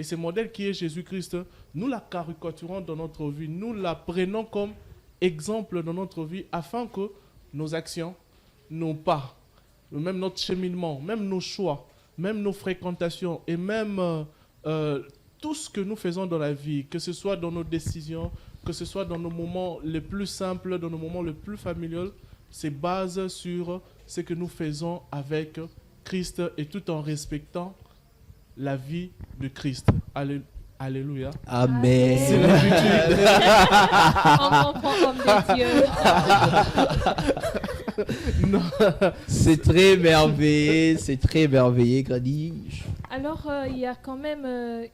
Et ce modèle qui est Jésus-Christ, nous la caricaturons dans notre vie, nous la prenons comme exemple dans notre vie afin que nos actions, nos pas, même notre cheminement, même nos choix, même nos fréquentations et même tout ce que nous faisons dans la vie, que ce soit dans nos décisions, que ce soit dans nos moments les plus simples, dans nos moments les plus familiaux, se base sur ce que nous faisons avec Christ et tout en respectant la vie de Christ. Alléluia. Amen. C'est l'habitude. On comprend homme de Dieu. Non. C'est très merveilleux, Grady. Alors, il y a quand même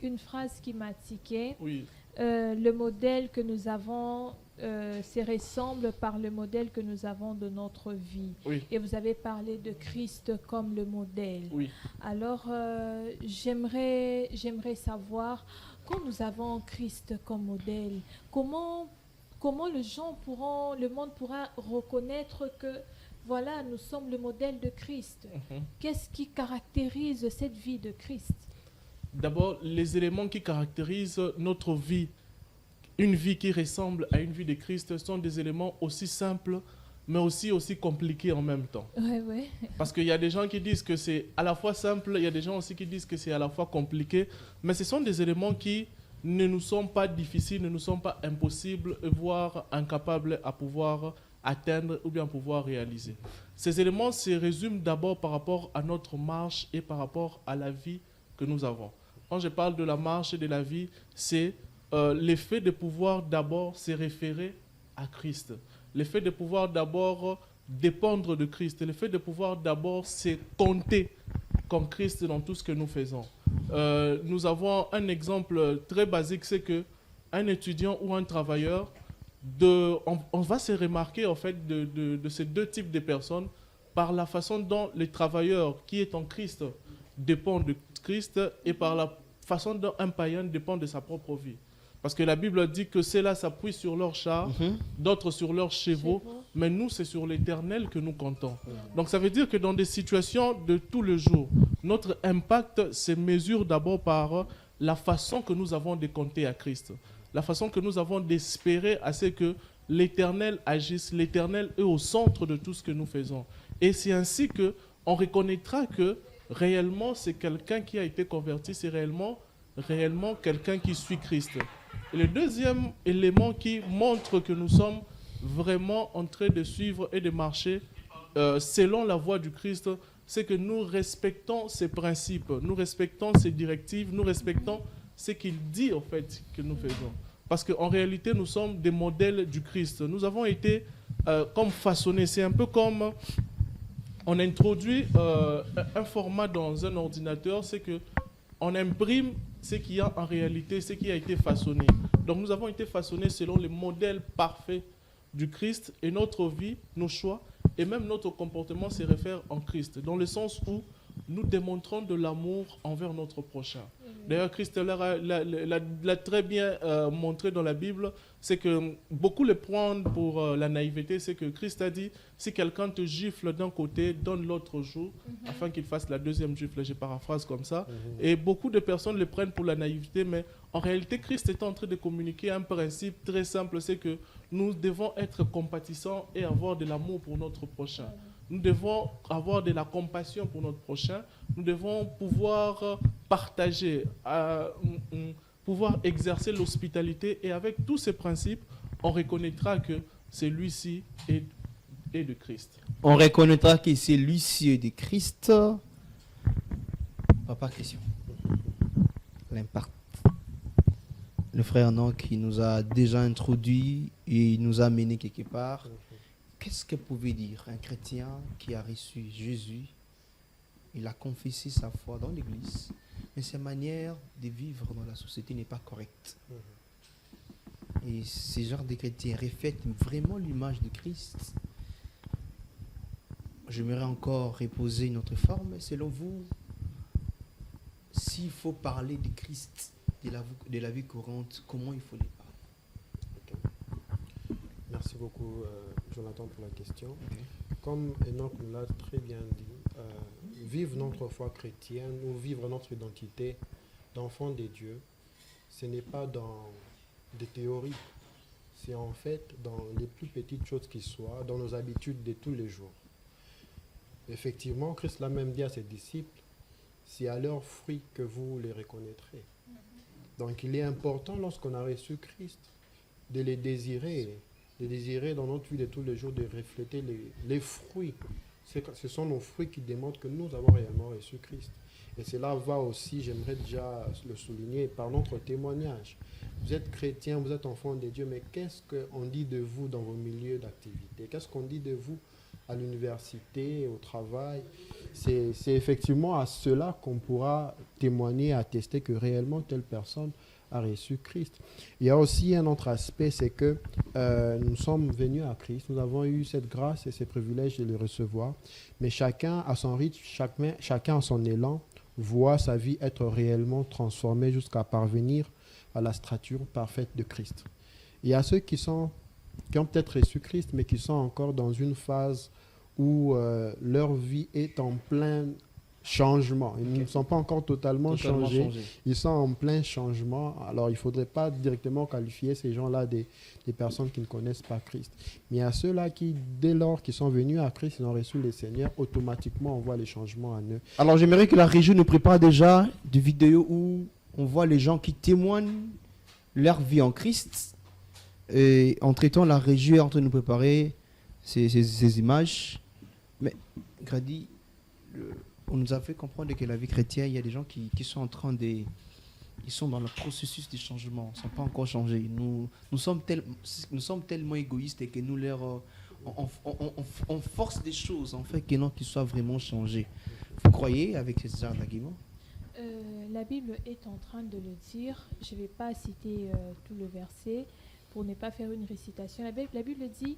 une phrase qui m'a tiqué. Oui. Le modèle que nous avons se ressemble par le modèle que nous avons de notre vie. Oui. Et vous avez parlé de Christ comme le modèle. Oui. Alors, j'aimerais savoir, quand nous avons Christ comme modèle, comment le monde pourra reconnaître que voilà, nous sommes le modèle de Christ. Qu'est-ce qui caractérise cette vie de Christ? D'abord, les éléments qui caractérisent notre vie, une vie qui ressemble à une vie de Christ, sont des éléments aussi simples, mais aussi compliqués en même temps. Ouais. Parce qu'il y a des gens qui disent que c'est à la fois simple, il y a des gens aussi qui disent que c'est à la fois compliqué, mais ce sont des éléments qui ne nous sont pas difficiles, ne nous sont pas impossibles, voire incapables à pouvoir atteindre ou bien pouvoir réaliser. Ces éléments se résument d'abord par rapport à notre marche et par rapport à la vie que nous avons. Quand je parle de la marche et de la vie, c'est l'effet de pouvoir d'abord se référer à Christ, l'effet de pouvoir d'abord dépendre de Christ, l'effet de pouvoir d'abord se compter comme Christ dans tout ce que nous faisons. Nous avons un exemple très basique, c'est qu'un étudiant ou un travailleur, on va se remarquer en fait de ces deux types de personnes par la façon dont les travailleurs qui est en Christ dépendent de Christ et par la façon dont un païen dépend de sa propre vie. Parce que la Bible dit que ceux-là s'appuient sur leurs chars, d'autres sur leurs chevaux, mais nous, c'est sur l'Éternel que nous comptons. Donc ça veut dire que dans des situations de tous les jours, notre impact se mesure d'abord par la façon que nous avons de compter à Christ, la façon que nous avons d'espérer à ce que l'Éternel agisse, l'Éternel est au centre de tout ce que nous faisons. Et c'est ainsi qu'on reconnaîtra que réellement c'est quelqu'un qui a été converti, c'est réellement quelqu'un qui suit Christ. Et le deuxième élément qui montre que nous sommes vraiment en train de suivre et de marcher selon la voie du Christ, c'est que nous respectons ses principes, nous respectons ses directives, nous respectons ce qu'il dit en fait que nous faisons. Parce qu'en réalité, nous sommes des modèles du Christ. Nous avons été comme façonnés. C'est un peu comme on introduit un format dans un ordinateur, c'est qu'on imprime ce qu'il y a en réalité, ce qui a été façonné. Donc nous avons été façonnés selon les modèles parfaits du Christ et notre vie, nos choix et même notre comportement se réfèrent en Christ, dans le sens où nous démontrons de l'amour envers notre prochain. D'ailleurs, Christ l'a très bien montré dans la Bible, c'est que beaucoup le prennent pour la naïveté, c'est que Christ a dit, si quelqu'un te gifle d'un côté, donne l'autre jour, afin qu'il fasse la deuxième gifle, je paraphrase comme ça. Et beaucoup de personnes le prennent pour la naïveté, mais en réalité, Christ est en train de communiquer un principe très simple, c'est que nous devons être compatissants et avoir de l'amour pour notre prochain. Nous devons avoir de la compassion pour notre prochain. Nous devons pouvoir partager, pouvoir exercer l'hospitalité. Et avec tous ces principes, on reconnaîtra que celui-ci est de Christ. On reconnaîtra que celui-ci est de Christ. Papa, question. L'impact. Le frère Noc, il nous a déjà introduit et il nous a mené quelque part. Qu'est-ce que pouvait dire un chrétien qui a reçu Jésus? Il a confessé sa foi dans l'église, mais sa manière de vivre dans la société n'est pas correcte. Et ce genre de chrétiens reflètent vraiment l'image de Christ. J'aimerais encore reposer une autre forme. Selon vous, s'il faut parler de Christ, de la vie courante, comment il faut les parler? Merci beaucoup, Jonathan, pour la question. Comme Enoch nous l'a très bien dit, vivre notre foi chrétienne ou vivre notre identité d'enfant des dieux, ce n'est pas dans des théories, c'est en fait dans les plus petites choses qui soient, dans nos habitudes de tous les jours. Effectivement, Christ l'a même dit à ses disciples, c'est à leurs fruits que vous les reconnaîtrez. Donc il est important lorsqu'on a reçu Christ de les désirer dans notre vie de tous les jours, de refléter les fruits. Ce sont nos fruits qui démontrent que nous avons réellement reçu Christ. Et cela va aussi, j'aimerais déjà le souligner, par notre témoignage. Vous êtes chrétien, vous êtes enfant de Dieu, mais qu'est-ce qu'on dit de vous dans vos milieux d'activité? Qu'est-ce qu'on dit de vous à l'université, au travail? C'est effectivement à cela qu'on pourra témoigner, attester que réellement telle personne a reçu Christ. Il y a aussi un autre aspect, c'est que nous sommes venus à Christ, nous avons eu cette grâce et ces privilèges de le recevoir, mais chacun à son rythme, chacun à son élan, voit sa vie être réellement transformée jusqu'à parvenir à la stature parfaite de Christ. Il y a ceux qui ont peut-être reçu Christ, mais qui sont encore dans une phase où leur vie est en plein changement. Ils ne sont pas encore totalement changés. Ils sont en plein changement. Alors, il ne faudrait pas directement qualifier ces gens-là des personnes qui ne connaissent pas Christ. Mais il y a ceux-là qui, dès lors qu'ils sont venus à Christ, ils ont reçu le Seigneur, automatiquement, on voit les changements en eux. Alors, j'aimerais que la régie nous prépare déjà des vidéos où on voit les gens qui témoignent leur vie en Christ. Et entre-temps, la régie est en train de nous préparer ces images. Mais, Grady, on nous a fait comprendre que la vie chrétienne, il y a des gens qui sont en train de... Ils sont dans le processus de changement, ils ne sont pas encore changés. Nous sommes tellement égoïstes et que nous leur... On force des choses, en fait, qu'ils soient vraiment changés. Vous croyez avec ce genre d'argument? La Bible est en train de le dire. Je ne vais pas citer tout le verset pour ne pas faire une récitation. La Bible dit,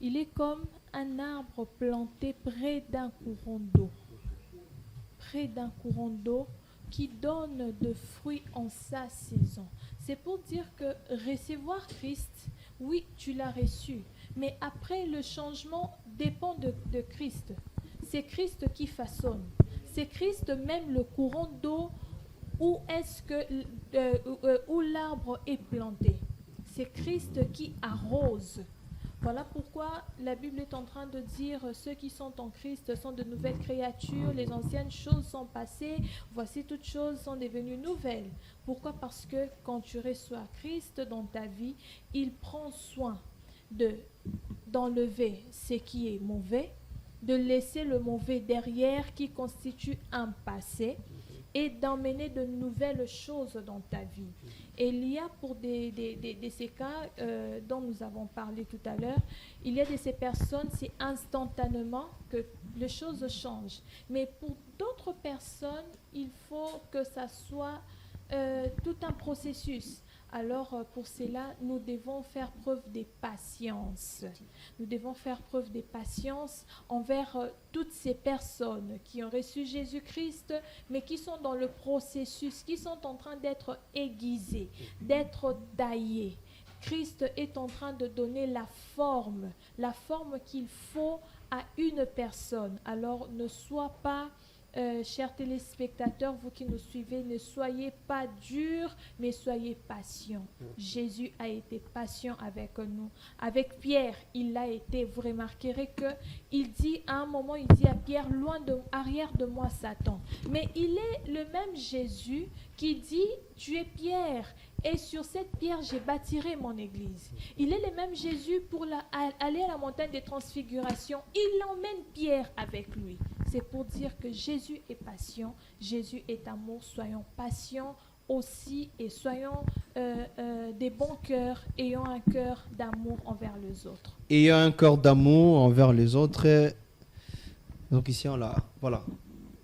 il est comme un arbre planté près d'un courant d'eau. Près d'un courant d'eau qui donne de fruits en sa saison. C'est pour dire que recevoir Christ, oui, tu l'as reçu. Mais après, le changement dépend de Christ. C'est Christ qui façonne. C'est Christ même le courant d'eau où l'arbre est planté. C'est Christ qui arrose. Voilà pourquoi la Bible est en train de dire ceux qui sont en Christ sont de nouvelles créatures, les anciennes choses sont passées, voici toutes choses sont devenues nouvelles. Pourquoi? Parce que quand tu reçois Christ dans ta vie, il prend soin d'enlever ce qui est mauvais, de laisser le mauvais derrière qui constitue un passé et d'emmener de nouvelles choses dans ta vie. Et il y a pour ces cas dont nous avons parlé tout à l'heure, il y a de ces personnes, c'est instantanément que les choses changent. Mais pour d'autres personnes, il faut que ça soit tout un processus. Alors, pour cela, nous devons faire preuve de patience. Nous devons faire preuve de patience envers toutes ces personnes qui ont reçu Jésus-Christ, mais qui sont dans le processus, qui sont en train d'être aiguisées, d'être taillées. Christ est en train de donner la forme qu'il faut à une personne. Alors, ne sois pas... chers téléspectateurs, vous qui nous suivez, ne soyez pas durs, mais soyez patients. Jésus a été patient avec nous. Avec Pierre, il l'a été. Vous remarquerez qu'il dit, à un moment, il dit à Pierre, arrière de moi, Satan. Mais il est le même Jésus qui dit, tu es Pierre, et sur cette pierre, je bâtirai mon église. Il est le même Jésus pour aller à la montagne des transfigurations. Il emmène Pierre avec lui. C'est pour dire que Jésus est patient, Jésus est amour. Soyons patients aussi et soyons des bons cœurs, ayant un cœur d'amour envers les autres. Ayant un cœur d'amour envers les autres. Donc ici, voilà.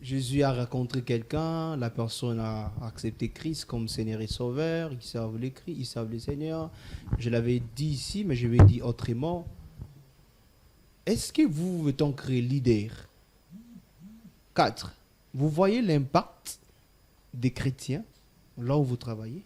Jésus a rencontré quelqu'un, la personne a accepté Christ comme Seigneur et Sauveur, ils servent le Seigneur. Je l'avais dit ici, mais je vais dire autrement. Est-ce que vous, en tant que leader, 4, vous voyez l'impact des chrétiens là où vous travaillez?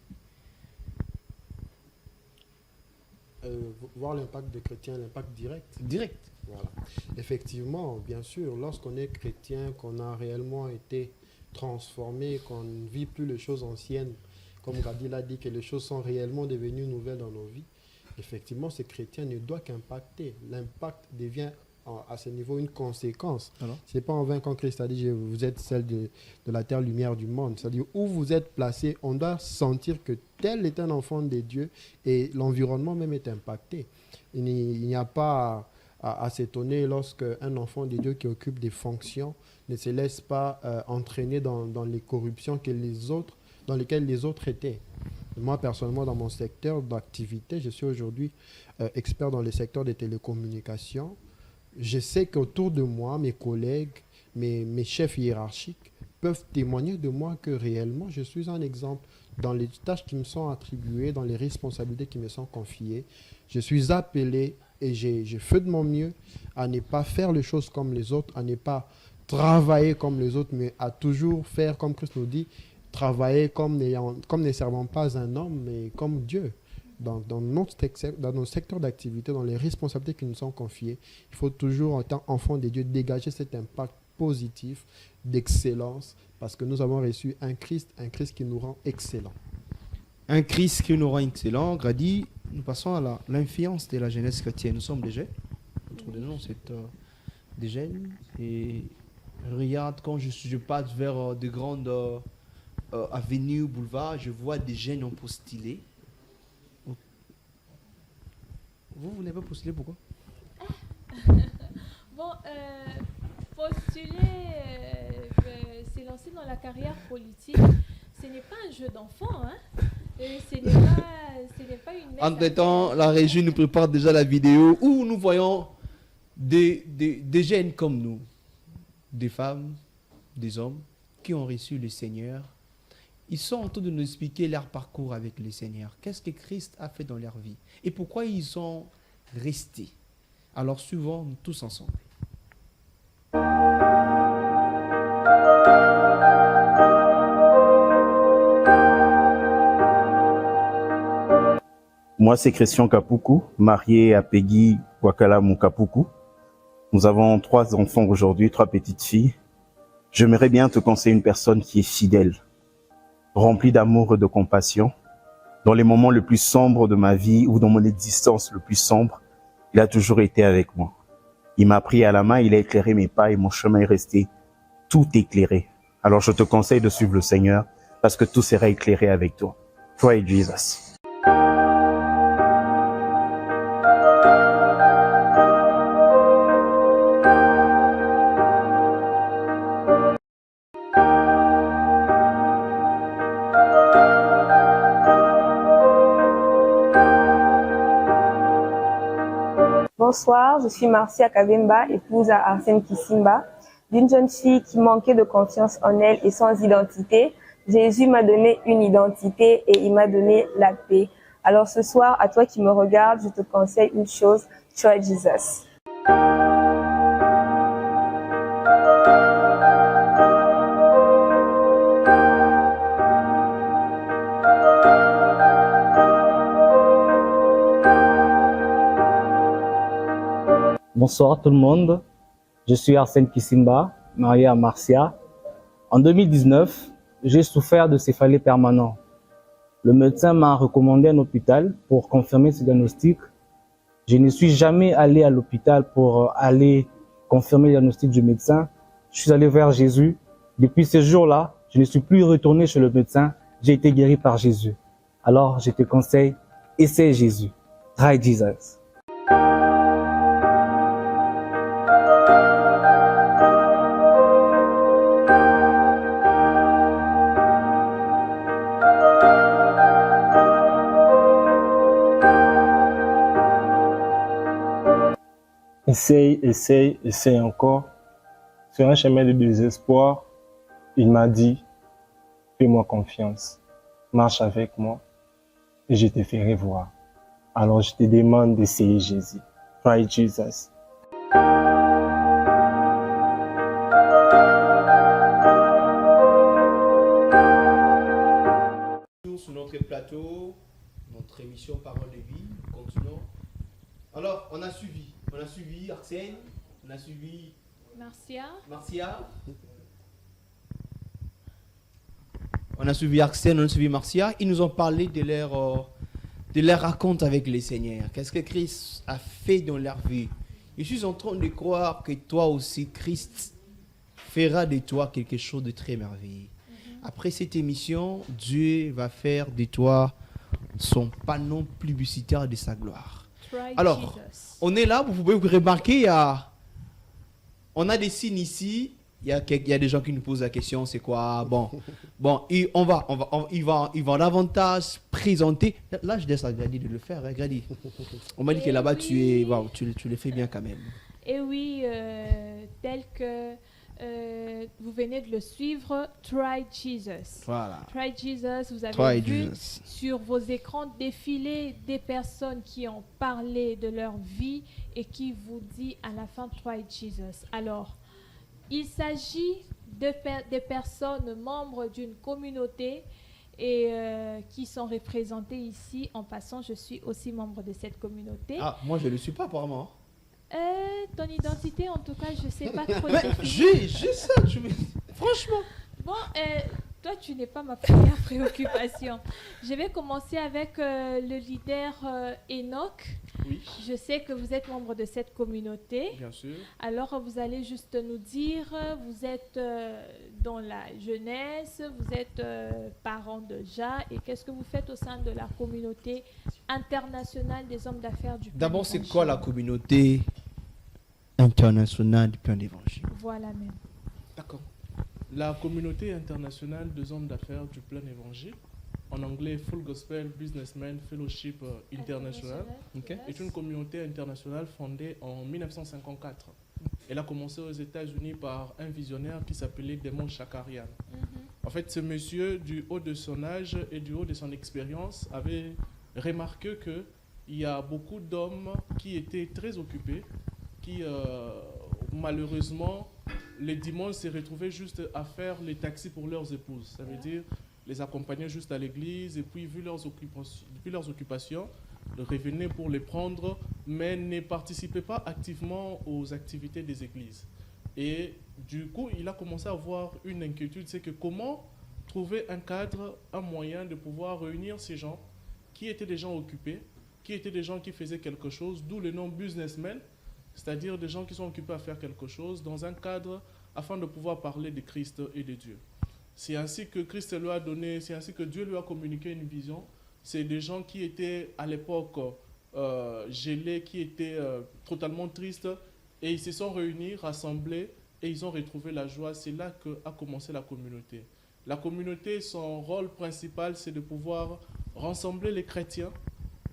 Voir l'impact des chrétiens, l'impact direct. Direct. Voilà. Effectivement, bien sûr, lorsqu'on est chrétien, qu'on a réellement été transformés, qu'on ne vit plus les choses anciennes, comme Gadi l'a dit, que les choses sont réellement devenues nouvelles dans nos vies, effectivement, ces chrétiens ne doivent qu'impacter. L'impact devient à ce niveau une conséquence. Ce n'est pas en vain quand Christ a dit vous êtes celle de la terre, lumière du monde. C'est-à-dire où vous êtes placé, on doit sentir que tel est un enfant de Dieu et l'environnement même est impacté. Il n'y a pas à s'étonner lorsque un enfant de Dieu qui occupe des fonctions ne se laisse pas entraîner dans les corruptions dans lesquelles les autres étaient. Moi, personnellement, dans mon secteur d'activité, je suis aujourd'hui expert dans le secteur des télécommunications. Je sais qu'autour de moi, mes collègues, mes chefs hiérarchiques peuvent témoigner de moi que réellement, je suis un exemple dans les tâches qui me sont attribuées, dans les responsabilités qui me sont confiées. Je suis appelé et j'ai fait de mon mieux à ne pas faire les choses comme les autres, à ne pas travailler comme les autres, mais à toujours faire, comme Christ nous dit, travailler comme ne servant pas un homme, mais comme Dieu. Dans nos secteurs d'activité, dans les responsabilités qui nous sont confiées, il faut toujours, en tant qu'enfant de Dieu, dégager cet impact positif d'excellence, parce que nous avons reçu un Christ qui nous rend excellents. Un Christ qui nous rend excellents. Grady, nous passons à l'influence de la jeunesse chrétienne. Nous sommes des jeunes. Autour de nous, c'est des jeunes. Et regarde, quand je passe vers de grandes avenues, boulevards, je vois des jeunes en postulé. Vous n'avez pas postulé, pourquoi? Bon, postuler, se lancer dans la carrière politique, ce n'est pas un jeu d'enfant, hein? Ce n'est pas une... Entre-temps, la régie nous prépare déjà la vidéo où nous voyons des jeunes comme nous, des femmes, des hommes qui ont reçu le Seigneur. Ils sont en train de nous expliquer leur parcours avec le Seigneur. Qu'est-ce que Christ a fait dans leur vie et pourquoi ils sont restés. Alors suivons tous ensemble. Moi, c'est Christian Kapuku, marié à Peggy Wakalamu Kapuku. Nous avons 3 enfants aujourd'hui, 3 petites filles. J'aimerais bien te conseiller une personne qui est fidèle, remplie d'amour et de compassion. Dans les moments les plus sombres de ma vie ou dans mon existence le plus sombre, il a toujours été avec moi. Il m'a pris à la main, il a éclairé mes pas et mon chemin est resté tout éclairé. Alors je te conseille de suivre le Seigneur parce que tout sera éclairé avec toi. Praise Jesus. Bonsoir, je suis Marcia Kavemba, épouse à Arsène Kisimba. D'une jeune fille qui manquait de confiance en elle et sans identité, Jésus m'a donné une identité et il m'a donné la paix. Alors ce soir, à toi qui me regardes, je te conseille une chose, try Jesus. Bonsoir tout le monde, je suis Arsène Kisimba, marié à Marcia. En 2019, j'ai souffert de céphalée permanent. Le médecin m'a recommandé un hôpital pour confirmer ce diagnostic. Je ne suis jamais allé à l'hôpital pour aller confirmer le diagnostic du médecin. Je suis allé vers Jésus. Depuis ce jour-là, je ne suis plus retourné chez le médecin. J'ai été guéri par Jésus. Alors, je te conseille, essaie Jésus. Try Jesus. Essaye encore. Sur un chemin de désespoir, il m'a dit, fais-moi confiance, marche avec moi et je te ferai voir. Alors je te demande d'essayer Jésus. Try Jesus. Sur notre plateau, notre émission Parole de vie, continuons. Alors, on a suivi Arsène, on a suivi Marcia. On a suivi Arsène, on a suivi Marcia. Ils nous ont parlé de leur raconte avec le Seigneur. Qu'est-ce que Christ a fait dans leur vie? Je suis en train de croire que toi aussi, Christ fera de toi quelque chose de très merveilleux. Après cette émission, Dieu va faire de toi son panneau publicitaire de sa gloire. Alors, on est là, vous pouvez vous remarquer, on a des signes ici. Il y a des gens qui nous posent la question, c'est quoi? Bon, et ils vont davantage présenter. Là, je laisse à Grady de le faire. Hein, Grady. On m'a dit que là-bas, tu le fais bien quand même. Et oui, tel que vous venez de le suivre, Try Jesus. Voilà. Try Jesus, vous avez vu sur vos écrans défiler des personnes qui ont parlé de leur vie et qui vous dit à la fin Try Jesus. Alors, il s'agit de personnes membres d'une communauté et qui sont représentées ici. En passant, je suis aussi membre de cette communauté. Ah, moi je ne le suis pas apparemment. Ton identité, en tout cas, je ne sais pas trop. J'ai ça, franchement. Bon, toi, tu n'es pas ma première préoccupation. Je vais commencer avec le leader Enoch. Oui. Je sais que vous êtes membre de cette communauté. Bien sûr. Alors, vous allez juste nous dire, vous êtes dans la jeunesse, vous êtes parent déjà, et qu'est-ce que vous faites au sein de la communauté internationale des hommes d'affaires du Plein D'abord, c'est d'Évangile? quoi la communauté internationale du Plein d'Évangile? Voilà même. D'accord. La communauté internationale des hommes d'affaires du Plein Évangile, en anglais Full Gospel Businessmen Fellowship International, Okay. est une communauté internationale fondée en 1954. Elle a commencé aux États-Unis par un visionnaire qui s'appelait Damon Shakarian. En fait, ce monsieur, du haut de son âge et du haut de son expérience, avait remarqué qu'il y a beaucoup d'hommes qui étaient très occupés, qui malheureusement, les dimanches se retrouvaient juste à faire les taxis pour leurs épouses. Ça veut dire les accompagner juste à l'église et puis, vu leurs occupations, revenaient pour les prendre, mais ne participaient pas activement aux activités des églises. Et du coup, il a commencé à avoir une inquiétude, c'est que comment trouver un cadre, un moyen de pouvoir réunir ces gens qui étaient des gens occupés, qui étaient des gens qui faisaient quelque chose, d'où le nom businessmen, c'est-à-dire des gens qui sont occupés à faire quelque chose dans un cadre afin de pouvoir parler de Christ et de Dieu. C'est ainsi que Christ lui a donné, c'est ainsi que Dieu lui a communiqué une vision. C'est des gens qui étaient à l'époque gelés, qui étaient totalement tristes, et ils se sont réunis, rassemblés, et ils ont retrouvé la joie. C'est là qu'a commencé la communauté. La communauté, son rôle principal, c'est de pouvoir rassembler les chrétiens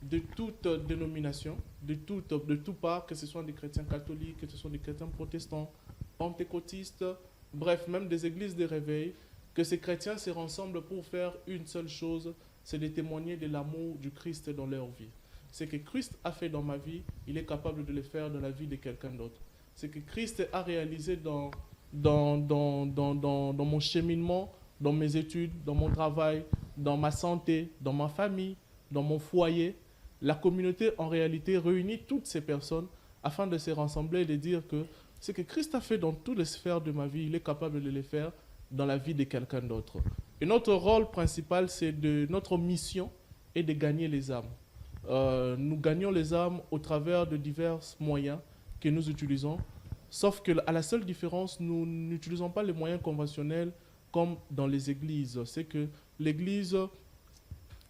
de toute dénomination, de tout part, que ce soit des chrétiens catholiques, que ce soit des chrétiens protestants, pentecôtistes, bref, même des églises de réveil, que ces chrétiens se rassemblent pour faire une seule chose, c'est de témoigner de l'amour du Christ dans leur vie. Ce que Christ a fait dans ma vie, il est capable de le faire dans la vie de quelqu'un d'autre. Ce que Christ a réalisé dans mon cheminement, dans mes études, dans mon travail, dans ma santé, dans ma famille, dans mon foyer, la communauté en réalité réunit toutes ces personnes afin de se rassembler et de dire que ce que Christ a fait dans toutes les sphères de ma vie, il est capable de le faire dans la vie de quelqu'un d'autre. Et notre rôle principal, notre mission est de gagner les âmes. Nous gagnons les âmes au travers de divers moyens que nous utilisons, sauf que à la seule différence, nous n'utilisons pas les moyens conventionnels comme dans les églises. C'est que l'église,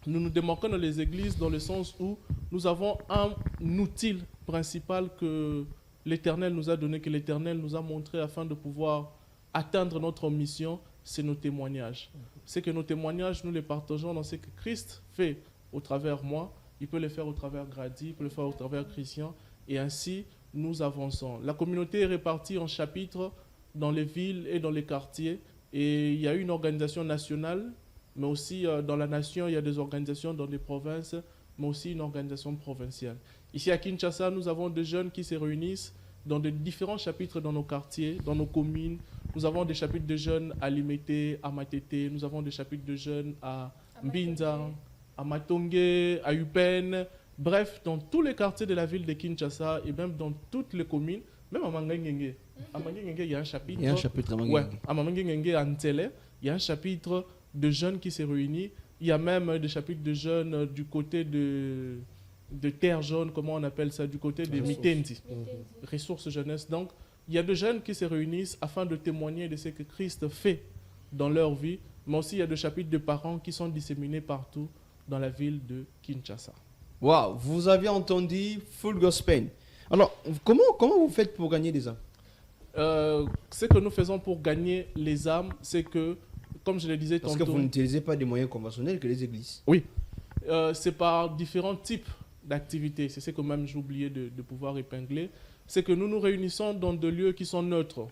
nous nous démarquons dans les églises dans le sens où nous avons un outil principal que l'Éternel nous a donné, que l'Éternel nous a montré afin de pouvoir atteindre notre mission, c'est nos témoignages. C'est que nos témoignages, nous les partageons dans ce que Christ fait au travers moi. Il peut le faire au travers Grady, il peut le faire au travers Christian, et ainsi nous avançons. La communauté est répartie en chapitres dans les villes et dans les quartiers, et il y a une organisation nationale, mais aussi dans la nation, il y a des organisations dans les provinces, mais aussi une organisation provinciale. Ici à Kinshasa, nous avons des jeunes qui se réunissent dans de différents chapitres dans nos quartiers, dans nos communes. Nous avons des chapitres de jeunes à Limete, à Matete, nous avons des chapitres de jeunes à Mbinza, à Matongé, à Upen, bref, dans tous les quartiers de la ville de Kinshasa et même dans toutes les communes, même à Mangengenge. À Mangengenge, il y a un chapitre. Il y a un chapitre à Mangengenge. Ouais, à Mangengenge, à Ntele, il y a un chapitre de jeunes qui se réunissent. Il y a même des chapitres de jeunes du côté de Terre Jaune, comment on appelle ça, du côté des Mitendi, ressources jeunesse. Donc, il y a des jeunes qui se réunissent afin de témoigner de ce que Christ fait dans leur vie, mais aussi il y a des chapitres de parents qui sont disséminés partout dans la ville de Kinshasa. Waouh, vous avez entendu Full Gospel. Alors, comment vous faites pour gagner des âmes? Ce que nous faisons pour gagner les âmes, c'est que, comme je le disais Parce tantôt... que vous n'utilisez pas des moyens conventionnels que les églises. Oui, c'est par différents types d'activités. C'est ce que même j'ai oublié de pouvoir épingler. C'est que nous nous réunissons dans des lieux qui sont neutres.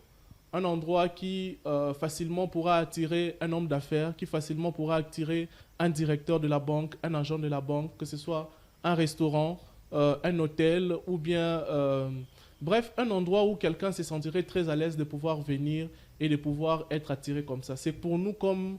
Un endroit qui facilement pourra attirer un homme d'affaires, qui facilement pourra attirer un directeur de la banque, un agent de la banque, que ce soit un restaurant, un hôtel ou bien... bref, un endroit où quelqu'un se sentirait très à l'aise de pouvoir venir et de pouvoir être attiré comme ça. C'est pour nous comme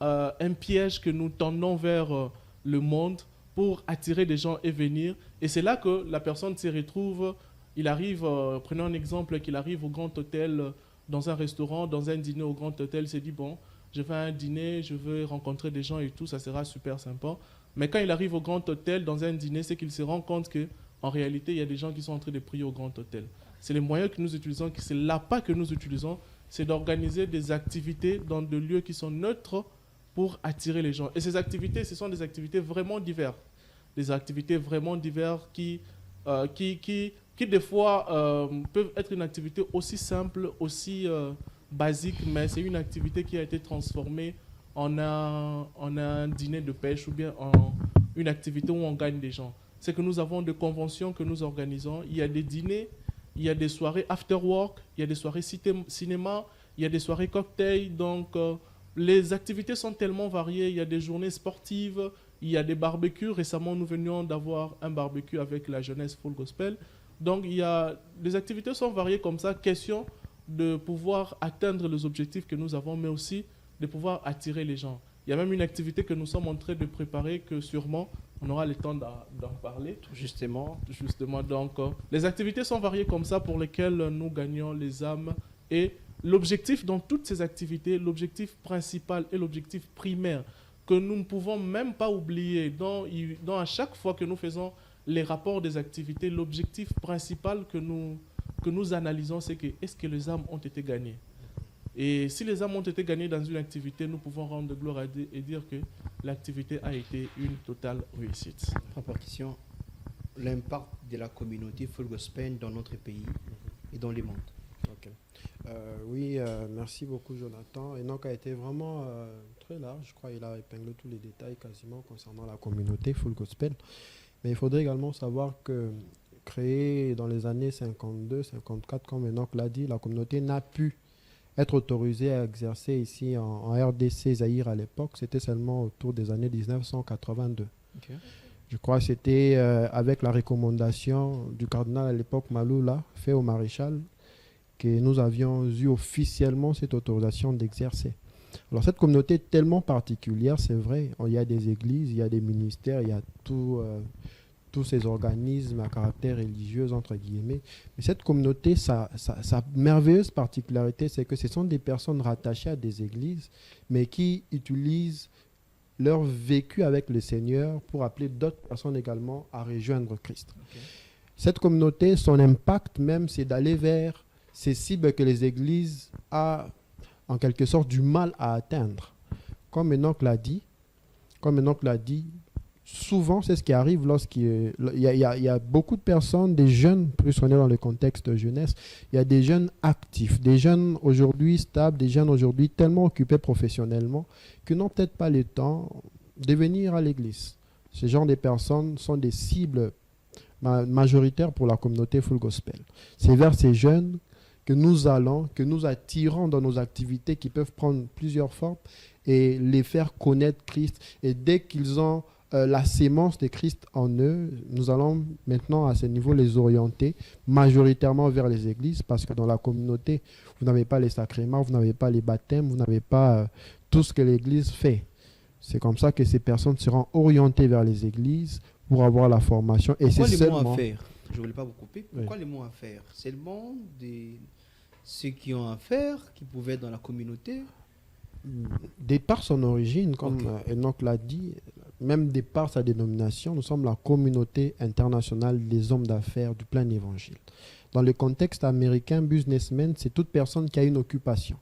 un piège que nous tendons vers le monde pour attirer des gens et venir. Et c'est là que la personne se retrouve, il arrive, prenons un exemple, qu'il arrive au Grand Hôtel, dans un restaurant, dans un dîner au Grand Hôtel, il se dit, bon, je vais à un dîner, je veux rencontrer des gens et tout, ça sera super sympa. Mais quand il arrive au Grand Hôtel, dans un dîner, c'est qu'il se rend compte qu'en réalité, il y a des gens qui sont en train de prier au Grand Hôtel. C'est les moyens que nous utilisons, c'est l'appât que nous utilisons, c'est d'organiser des activités dans des lieux qui sont neutres pour attirer les gens. Et ces activités, ce sont des activités vraiment diverses. Des activités vraiment diverses qui des fois peuvent être une activité aussi simple, aussi basique, mais c'est une activité qui a été transformée en un dîner de pêche ou bien en une activité où on gagne des gens. C'est que nous avons des conventions que nous organisons. Il y a des dîners, il y a des soirées after work, il y a des soirées cinéma, il y a des soirées cocktails. Donc, les activités sont tellement variées. Il y a des journées sportives, il y a des barbecues. Récemment, nous venions d'avoir un barbecue avec la jeunesse Full Gospel. Donc, les activités sont variées comme ça. Question de pouvoir atteindre les objectifs que nous avons, mais aussi de pouvoir attirer les gens. Il y a même une activité que nous sommes en train de préparer que sûrement on aura le temps d'en parler. Justement. Donc, les activités sont variées comme ça pour lesquelles nous gagnons les âmes. Et l'objectif dans toutes ces activités, l'objectif principal et l'objectif primaire que nous ne pouvons même pas oublier, à chaque fois que nous faisons les rapports des activités, l'objectif principal que nous analysons, c'est que est-ce que les âmes ont été gagnées? Et si les âmes ont été gagnées dans une activité, nous pouvons rendre gloire à Dieu et dire que l'activité a été une totale réussite. Première question, l'impact de la communauté Full Gospel dans notre pays et dans le monde. Okay. Oui, merci beaucoup Jonathan. Enoch a été vraiment très large, je crois qu'il a épinglé tous les détails quasiment concernant la communauté Full Gospel. Mais il faudrait également savoir que créée dans les années 52-54, comme Enoch l'a dit, la communauté n'a pu être autorisée à exercer ici en RDC Zaïre à l'époque. C'était seulement autour des années 1982. Okay. Je crois que c'était avec la recommandation du cardinal à l'époque Maloula, fait au maréchal, que nous avions eu officiellement cette autorisation d'exercer. Alors cette communauté est tellement particulière, c'est vrai, il y a des églises, il y a des ministères, il y a tous ces organismes à caractère religieux, entre guillemets. Mais cette communauté, sa merveilleuse particularité, c'est que ce sont des personnes rattachées à des églises, mais qui utilisent leur vécu avec le Seigneur pour appeler d'autres personnes également à rejoindre Christ. Okay. Cette communauté, son impact même, c'est d'aller vers ces cibles que les églises ont en quelque sorte du mal à atteindre. Comme Enoch l'a dit, souvent c'est ce qui arrive lorsqu'il y a beaucoup de personnes, des jeunes, plus on est dans le contexte de jeunesse, il y a des jeunes actifs, des jeunes aujourd'hui stables, des jeunes aujourd'hui tellement occupés professionnellement qu'ils n'ont peut-être pas le temps de venir à l'église. Ce genre de personnes sont des cibles majoritaires pour la communauté Full Gospel. C'est vers ces jeunes que nous attirons dans nos activités qui peuvent prendre plusieurs formes et les faire connaître Christ. Et dès qu'ils ont la sémence de Christ en eux, nous allons maintenant à ce niveau les orienter majoritairement vers les églises, parce que dans la communauté, vous n'avez pas les sacrements, vous n'avez pas les baptêmes, vous n'avez pas tout ce que l'église fait. C'est comme ça que ces personnes seront orientées vers les églises pour avoir la formation. Et pourquoi c'est les seulement... mots à faire? Je ne voulais pas vous couper. Pourquoi oui. Les mots à faire? C'est le monde de ceux qui ont à faire, qui pouvaient être dans la communauté. De par son origine, comme Enoch l'a dit, même de par sa dénomination, nous sommes la communauté internationale des hommes d'affaires du plein évangile. Dans le contexte américain, businessman, c'est toute personne qui a une occupation,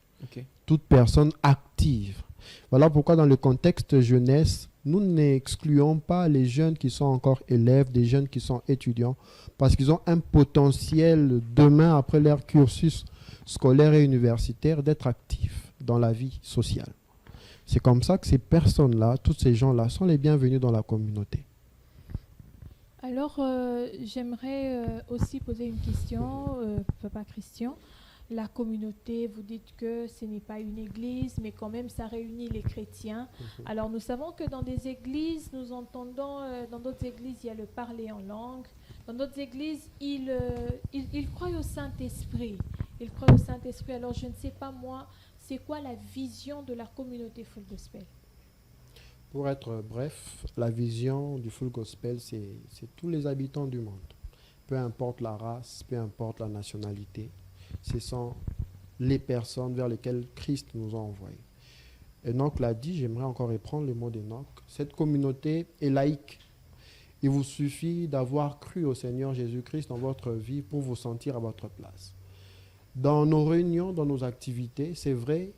toute personne active. Voilà pourquoi dans le contexte jeunesse, nous n'excluons pas les jeunes qui sont encore élèves, des jeunes qui sont étudiants, parce qu'ils ont un potentiel demain, après leur cursus scolaire et universitaire, d'être actifs dans la vie sociale. C'est comme ça que ces personnes-là, tous ces gens-là, sont les bienvenus dans la communauté. Alors, j'aimerais aussi poser une question, Papa Christian. La communauté, vous dites que ce n'est pas une église, mais quand même, ça réunit les chrétiens. Alors, nous savons que dans des églises, nous entendons, dans d'autres églises, il y a le parler en langue. Dans d'autres églises, ils croient au Saint-Esprit. Ils croient au Saint-Esprit. Alors, je ne sais pas, moi, c'est quoi la vision de la communauté Full Gospel? Pour être bref, la vision du Full Gospel, c'est tous les habitants du monde. Peu importe la race, peu importe la nationalité. Ce sont les personnes vers lesquelles Christ nous a envoyés. Enoch l'a dit, j'aimerais encore reprendre le mot d'Enoch. Cette communauté est laïque. Il vous suffit d'avoir cru au Seigneur Jésus-Christ dans votre vie pour vous sentir à votre place. Dans nos réunions, dans nos activités, c'est vrai,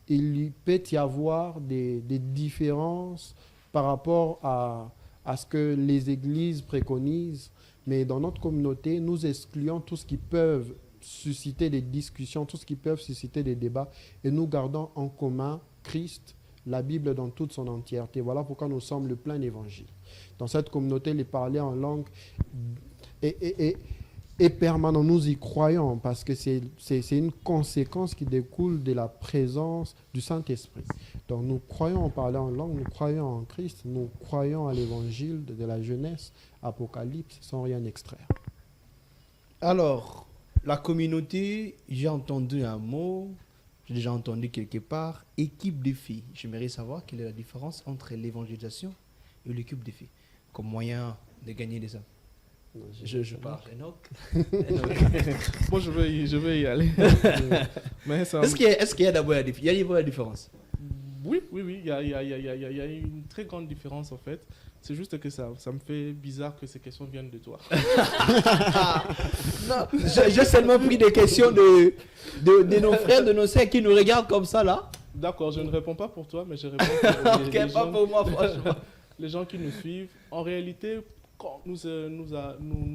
il peut y avoir des différences par rapport à ce que les églises préconisent, mais dans notre communauté, nous excluons tout ce qui peut susciter des discussions, tout ce qui peut susciter des débats, et nous gardons en commun Christ, la Bible dans toute son entièreté. Voilà pourquoi nous sommes le plein évangile. Dans cette communauté, les parler en langue est permanent. Nous y croyons parce que c'est une conséquence qui découle de la présence du Saint-Esprit. Donc nous croyons en parler en langue, nous croyons en Christ, nous croyons à l'évangile de la jeunesse, Apocalypse, sans rien extraire. Alors, la communauté, j'ai entendu un mot, j'ai déjà entendu quelque part, équipe de filles. J'aimerais savoir quelle est la différence entre l'évangélisation et l'équipe de filles, comme moyen de gagner des âmes. Je parle Enoch. Moi, je vais y aller. Mais ça... Est-ce qu'il y a d'abord la différence? Oui, il y a une très grande différence en fait. C'est juste que ça me fait bizarre que ces questions viennent de toi. Non, j'ai seulement pris des questions de nos frères, de nos sœurs qui nous regardent comme ça là. D'accord, je ne réponds pas pour toi, mais je réponds pour les gens, pas pour moi, franchement. Les gens qui nous suivent. En réalité, quand nous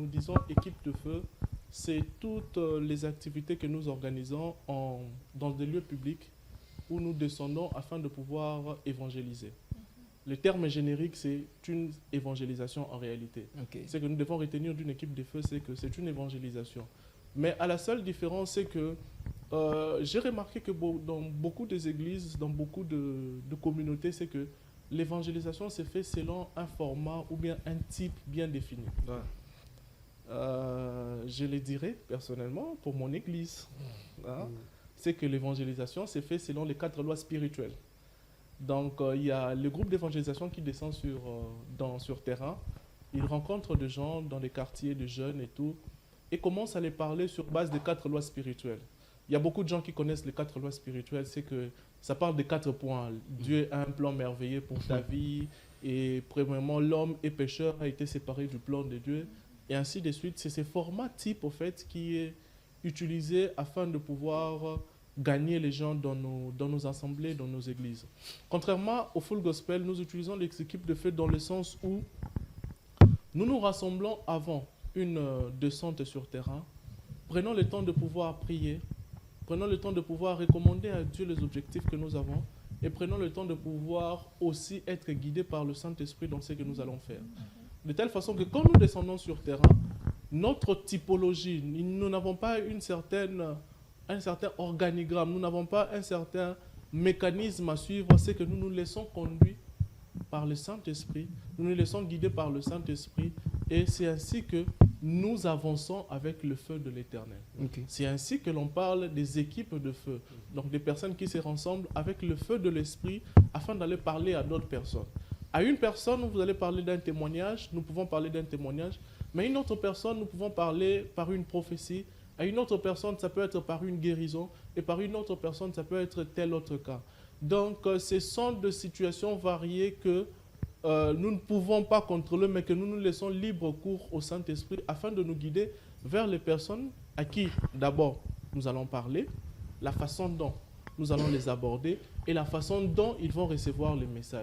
disons équipe de feu, c'est toutes les activités que nous organisons dans des lieux publics où nous descendons afin de pouvoir évangéliser. Le terme générique, c'est une évangélisation en réalité. Okay. C'est que nous devons retenir d'une équipe de feu, c'est que c'est une évangélisation. Mais à la seule différence, c'est que j'ai remarqué que dans beaucoup des églises, dans beaucoup de communautés, c'est que l'évangélisation se fait selon un format ou bien un type bien défini. Ouais. Je le dirais personnellement pour mon église. C'est que l'évangélisation se fait selon les 4 lois spirituelles. Donc, il y a le groupe d'évangélisation qui descend sur terrain. Il rencontre des gens dans les quartiers de jeunes et tout, et commence à les parler sur base des 4 lois spirituelles. Il y a beaucoup de gens qui connaissent les 4 lois spirituelles, c'est que ça parle des 4 points. Dieu a un plan merveilleux pour ta vie, et premièrement, l'homme est pécheur, a été séparé du plan de Dieu, et ainsi de suite. C'est ce format type, au fait, qui est utilisé afin de pouvoir gagner les gens dans nos assemblées, dans nos églises. Contrairement au Full Gospel, nous utilisons les équipes de feu dans le sens où nous nous rassemblons avant une descente sur terrain, prenons le temps de pouvoir prier, prenons le temps de pouvoir recommander à Dieu les objectifs que nous avons et prenons le temps de pouvoir aussi être guidés par le Saint-Esprit dans ce que nous allons faire. De telle façon que quand nous descendons sur terrain, notre typologie, nous n'avons pas un certain organigramme, nous n'avons pas un certain mécanisme à suivre, c'est que nous nous laissons conduire par le Saint-Esprit, nous nous laissons guider par le Saint-Esprit, et c'est ainsi que nous avançons avec le feu de l'Éternel. Okay. C'est ainsi que l'on parle des équipes de feu, donc des personnes qui se rassemblent avec le feu de l'Esprit afin d'aller parler à d'autres personnes. À une personne, vous allez parler d'un témoignage, nous pouvons parler d'un témoignage, mais à une autre personne, nous pouvons parler par une prophétie. À une autre personne, ça peut être par une guérison, et par une autre personne, ça peut être tel autre cas. Donc, ce sont des situations variées que nous ne pouvons pas contrôler, mais que nous nous laissons libre cours au Saint-Esprit afin de nous guider vers les personnes à qui, d'abord, nous allons parler, la façon dont nous allons les aborder et la façon dont ils vont recevoir le message.